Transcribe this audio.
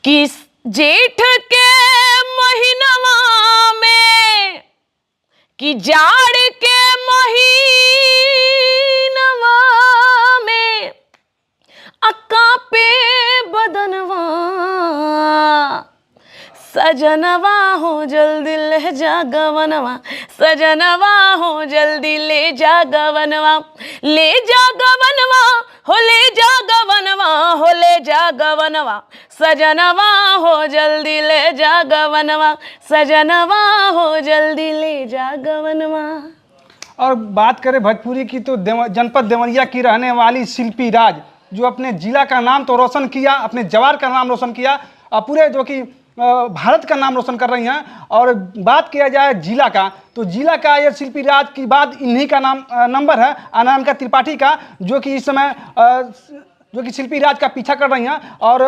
कि जेठ के महीनवा में कि जाड़ के महीनवा में अक्का पे बदनवा सजनवा हो जल्दी ले जा गवनवा सजनवा हो जल्दी ले जा गवनवा ले जा गवनवा हो ले जा गवनवा हो ले जा गवनवा सजनवा हो जल्दी ले जा गवनवा सजनवा हो जल्दी ले जा गवनवा। और बात करें भोजपुरी की तो जनपद देवरिया की रहने वाली शिल्पी राज जो अपने जिला का नाम तो रोशन किया, अपने जवार का नाम रोशन किया और पूरे जो कि भारत का नाम रोशन कर रही हैं। और बात किया जाए जिला का तो जिला का ये शिल्पी राज की बाद इन्हीं का नंबर है अनामिका त्रिपाठी का, जो कि इस समय जो कि शिल्पी राज का पीछा कर रही हैं। और